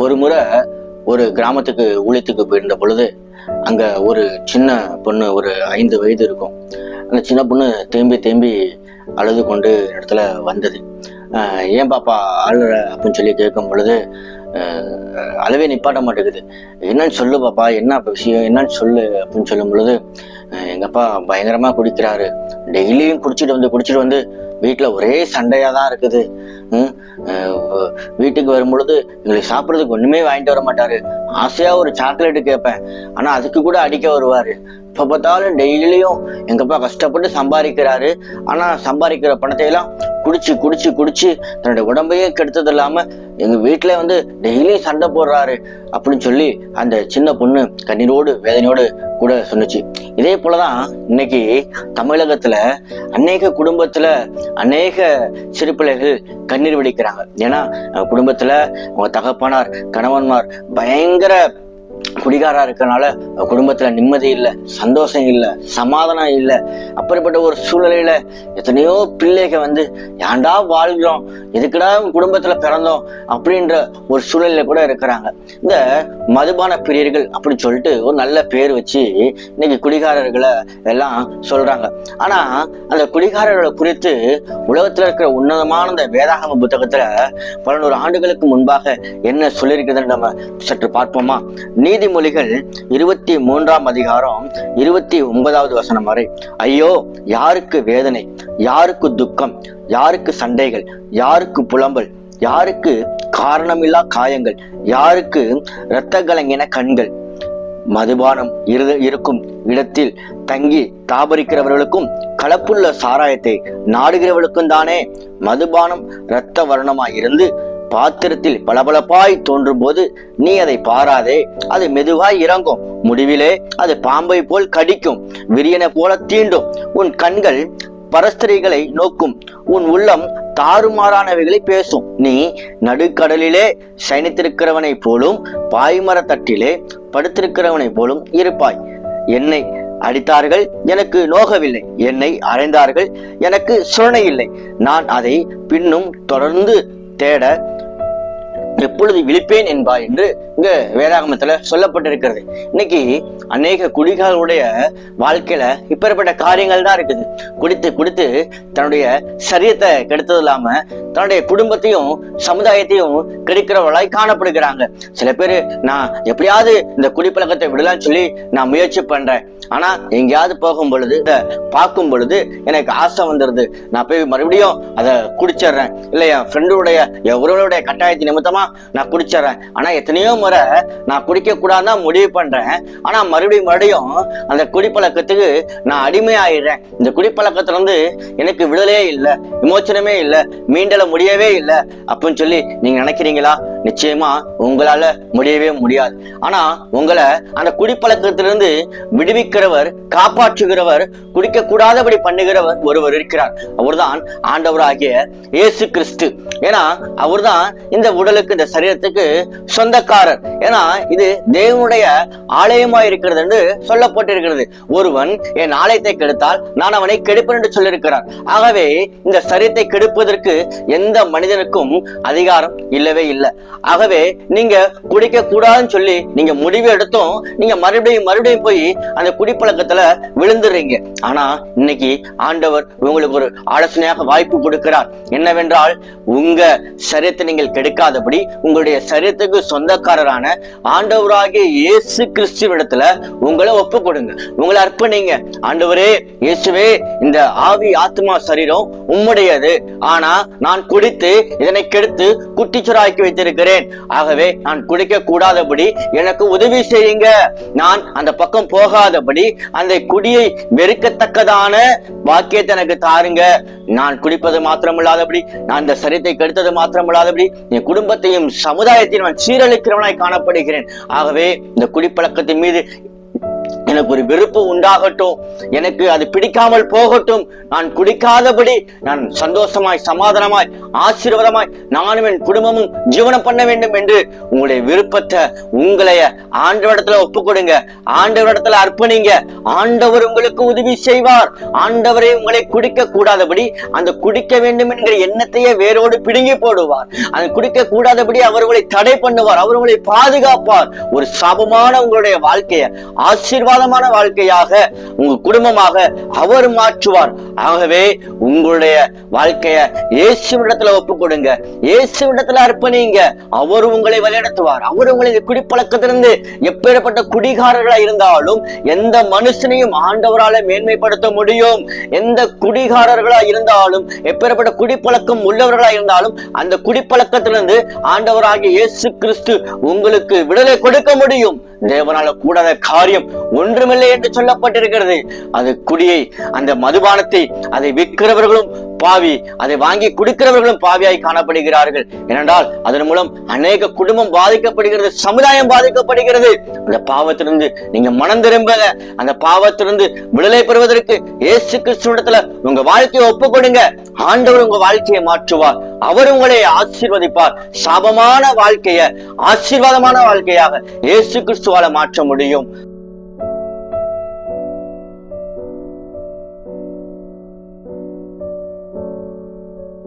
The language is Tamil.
ஒரு முறை ஒரு கிராமத்துக்கு ஊழியத்துக்கு போயிருந்த பொழுது அங்க ஒரு சின்ன பொண்ணு, ஒரு 5 வயது இருக்கும். அந்த சின்ன பொண்ணு தேம்பி தேம்பி அழுது கொண்டு இடத்துல வந்தது. ஏன் பாப்பா அழுற அப்படின்னு சொல்லி கேட்கும் பொழுது அழுவே நிப்பாட்ட மாட்டேங்குது. என்னன்னு சொல்லு பாப்பா, என்ன விஷயம், என்னன்னு சொல்லு அப்படின்னு சொல்லும் பொழுது, எங்கப்பா பயங்கரமா குடிக்கிறாரு, டெய்லியும் குடிச்சிட்டு வந்து வீட்டுல ஒரே சண்டையா தான் இருக்குது. வீட்டுக்கு வரும் பொழுது எங்களுக்கு சாப்பிட்றதுக்கு ஒண்ணுமே வாங்கிட்டு வர மாட்டாரு. ஆசையா ஒரு சாக்லேட்டு கேட்பேன், ஆனா அதுக்கு கூட அடிக்க வருவாரு. இப்ப பார்த்தாலும் டெய்லியும் எங்கப்பா கஷ்டப்பட்டு சம்பாதிக்கிறாரு, ஆனா சம்பாதிக்கிற பணத்தை எல்லாம் குடிச்சு தன்னுடைய உடம்பையும் கெடுத்தது இல்லாம எங்க வீட்டுல வந்து டெய்லியும் சண்டை போடுறாரு அப்படின்னு சொல்லி அந்த சின்ன பொண்ணு கண்ணீரோடு வேதனையோடு கூட சொன்னுச்சு. இதே போலதான் இன்னைக்கு தமிழகத்துல அநேக குடும்பத்துல அநேக சிறு பிள்ளைகள் கண்ணீர் வெடிக்கிறாங்க. ஏன்னா குடும்பத்துல அவங்க தகப்பனார் கணவன்மார் பயங்கர குடிகாரா இருக்கனால குடும்பத்துல நிம்மதி இல்லை, சந்தோஷம் இல்லை, சமாதானம் இல்லை. அப்படிப்பட்ட ஒரு சூழ்நிலையில எத்தனையோ பிள்ளைகள் வந்து ஏன்டா வாழ்கிறோம், எதுக்குடா குடும்பத்துல பிறந்தோம் அப்படின்ற ஒரு சூழ்நிலையில கூட இருக்கிறாங்க. இந்த மதுபான பிரியர்கள் அப்படின்னு சொல்லிட்டு ஒரு நல்ல பேர் வச்சு இன்னைக்கு குடிகாரர்களை எல்லாம் சொல்றாங்க. ஆனா அந்த குடிகாரர்களை குறித்து உலகத்துல இருக்கிற உன்னதமான இந்த வேதாகம புத்தகத்துல 1100 ஆண்டுகளுக்கு முன்பாக என்ன சொல்லியிருக்குதுன்னு நம்ம சற்று பார்ப்போமா? நீதிமொழிகள் 23ஆம் அதிகாரம் 29வது வசனம் வரை. ஐயோ, யாருக்கு வேதனை, யாருக்கு துக்கம், யாருக்கு சண்டைகள், யாருக்கு புலம்பல், யாருக்கு காரணமில்லா காயங்கள், யாருக்கு இரத்த கலங்கின கண்கள். மதுபானம் இருக்கும் இடத்தில் தங்கி தாபரிக்கிறவர்களுக்கும் கலப்புள்ள சாராயத்தை நாடுகிறவர்களுக்கும் தானே. மதுபானம் இரத்த வர்ணமாய் இருந்து பாத்திரத்தில் பளபளப்பாய் தோன்றும் போது நீ அதை பாராதே, அது மெதுவாய் இறங்கும், முடிவிலே அது பாம்பை போல் கடிக்கும், விரியனை போல தீண்டும். உன் கண்கள் பரஸ்திரிகளை நோக்கும், உன் உள்ளம் தாறுமாறானவைகளை பேசும். நீ நடுக்கடலிலே சயனித்திருக்கிறவனை போலும் பாய்மர தட்டிலே படுத்திருக்கிறவனை போலும் இருப்பாய். என்னை அடித்தார்கள், எனக்கு நோகவில்லை, என்னை அறைந்தார்கள், எனக்கு சுரணை இல்லை. நான் அதை பின்னும் தொடர்ந்து தேட எப்பொழுது விழிப்பேன் என்பாய் என்று இங்க வேதாகமத்துல சொல்லப்பட்டிருக்கிறது. இன்னைக்கு அநேக குடிகாரருடைய வாழ்க்கையில இப்பேற்பட்ட காரியங்கள் தான் இருக்குது. குடித்து தன்னுடைய சரீரத்தை கெடுத்தது இல்லாம தன்னுடைய குடும்பத்தையும் சமுதாயத்தையும் கெடுக்கிறவர்களாய் காணப்படுகிறாங்க. சில பேரு நான் எப்படியாவது இந்த குடிப்பழக்கத்தை விடலாம்னு சொல்லி நான் முயற்சி பண்றேன், ஆனா எங்கேயாவது போகும் பொழுது பார்க்கும் பொழுது எனக்கு ஆசை வந்துடுது, நான் போய் மறுபடியும் அதை குடிச்சிடுறேன். இல்ல என் ஃப்ரெண்டுடைய என் உறவுடைய கட்டாயத்தின் நிமித்தமா நான் குடிச்சிடுறேன். ஆனா எத்தனையோ முறை நான் குடிக்க கூடாதுதான் முடிவு பண்றேன், ஆனா மறுபடியும் அந்த குடிப்பழக்கத்துக்கு நான் அடிமை ஆயிடுறேன். இந்த குடிப்பழக்கத்துல இருந்து எனக்கு விடுதலையே இல்லை, விமோச்சனமே இல்லை, மீண்டல முடியவே இல்லை அப்படின்னு சொல்லி நீங்க நினைக்கிறீங்களா? நிச்சயமா உங்களால முடியவே முடியாது. ஆனா உங்களை அந்த குடிப்பழக்கத்திலிருந்து விடுவிக்கிறவர், காப்பாற்றுகிறவர், குடிக்க கூடாதபடி பண்ணுகிறவர் ஒருவர் இருக்கிறார். அவர்தான் ஆண்டவராகிய இயேசு கிறிஸ்து. ஏன்னா அவர்தான் இந்த உடலுக்கு, இந்த சரீரத்துக்கு சொந்தக்காரர். ஏன்னா இது தேவனுடைய ஆலயமா இருக்கிறது என்று சொல்லப்பட்டிருக்கிறது. ஒருவன் என் ஆலயத்தை கெடுத்தால் நான் அவனை கெடுப்பேன் என்று சொல்லியிருக்கிறார். ஆகவே இந்த சரீரத்தை கெடுப்பதற்கு எந்த மனிதனுக்கும் அதிகாரம் இல்லவே இல்லை. ஆகவே நீங்க குடிக்க கூடாதுன்னு சொல்லி நீங்க முடிவு எடுத்தோம், நீங்க மறுபடியும் போய் அந்த குடிப்பழக்கத்துல விழுந்துடுறீங்க. ஆனா இன்னைக்கு ஆண்டவர் உங்களுக்கு ஒரு ஆலோசனையாக வாய்ப்பு கொடுக்கிறார். என்னவென்றால், உங்க சரீரத்தை நீங்கள் கெடுக்காதபடி உங்களுடைய சரீரத்துக்கு சொந்தக்காரரான ஆண்டவராகிய இயேசு கிறிஸ்துவிடத்துல உங்களை ஒப்பு கொடுங்க, உங்களை அர்ப்பணிங்க. ஆண்டவரே இயேசுவே, இந்த ஆவி ஆத்மா சரீரம் உம்முடையது, ஆனா நான் குடித்து இதனை கெடுத்து குட்டிச்சுராக்கி வைத்திருக்கிறேன். ஆகவே நான் குடிக்க கூடாதபடி எனக்கு உதவி செய்யுங்க. நான் அந்த பக்கம் போகாதபடி அந்த குடியை வெறுக்கத்தக்கதான வாக்கியத்தை எனக்கு தாருங்க. நான் குடிப்பது மாத்திரமில்லாதபடி, நான் இந்த சரீரத்தை கெடுத்தது மாத்திரமில்லாதபடி என் குடும்பத்தையும் சமுதாயத்தையும் நான் சீரழிக்கிறவனாய் காணப்படுகிறேன். ஆகவே இந்த குடிப்பழக்கத்தின் மீது எனக்கு ஒரு வெறுப்பு உண்டாகட்டும், எனக்கு அது பிடிக்காமல் போகட்டும், நான் குடிக்காதபடி நான் சந்தோஷமாய் சமாதானமாய் ஆசீர்வாதமாய் நானும் என் குடும்பமும் ஜீவனம் பண்ண வேண்டும் என்று உங்களுடைய விருப்பத்தை உங்களைய ஆண்டவரிடத்துல ஒப்பு கொடுங்க, ஆண்டவரிடத்துல அர்ப்பணிங்க. ஆண்டவர் உங்களுக்கு உதவி செய்வார். ஆண்டவரை உங்களை குடிக்க கூடாதபடி, அந்த குடிக்க வேண்டும் என்கிற எண்ணத்தையே வேரோடு பிடுங்கி போடுவார். அந்த குடிக்க கூடாதபடி அவர்களை தடை பண்ணுவார், அவர்களை பாதுகாப்பார். ஒரு சாபமான உங்களுடைய வாழ்க்கையை ஆசீர்வாதமான வாழ்க்கையாக உங்க குடும்பமாக அவர் மாற்றுவார். ஆகவே உங்களுடைய வாழ்க்கைய இயேசுவிடத்துல ஒப்பு கொடுங்க, இயேசுவிடத்துல அர்ப்பணிங்க. அவர் உங்களை வழிநடத்துவார். அவர் உங்களை குடிப்பழக்கத்திலிருந்து, எப்பேற்பட்ட குடிகாரர்களா இருந்தாலும் எந்த மனுஷனையும் ஆண்டவரால மேன்மைப்படுத்த முடியும். எந்த குடிகாரர்களா இருந்தாலும், எப்பேற்பட்ட குடிப்பழக்கம் உள்ளவர்களா இருந்தாலும், அந்த குடிப்பழக்கத்திலிருந்து ஆண்டவராகிய இயேசு கிறிஸ்து உங்களுக்கு விடுதலை கொடுக்க முடியும். தேவனால கூடாத காரியம் ஒன்றுமில்லை என்று சொல்லப்பட்டிருக்கிறது. அது குடியை, அந்த மதுபானத்தை, அதை விற்கிறவர்களும் பாவி, அதை வாங்கி குடிக்கிறவர்களும் பாவியாய் காணப்படுகிறார்கள். ஏனென்றால் அதன் மூலம் அநேக குடும்பம் பாதிக்கப்படுகிறது, சமுதாயம் பாதிக்கப்படுகிறது. அந்த பாவத்திலிருந்து நீங்க மனம் திரும்புங்க. அந்த பாவத்திலிருந்து விடுதலை பெறுவதற்கு இயேசு கிறிஸ்துவிடத்துல உங்க வாழ்க்கையை ஒப்பு கொடுங்க. ஆண்டவர் உங்க வாழ்க்கையை மாற்றுவார். அவர் உங்களை ஆசீர்வதிப்பார். சாபமான வாழ்க்கைய ஆசீர்வாதமான வாழ்க்கையாக இயேசு கிறிஸ்துவால மாற்ற முடியும்.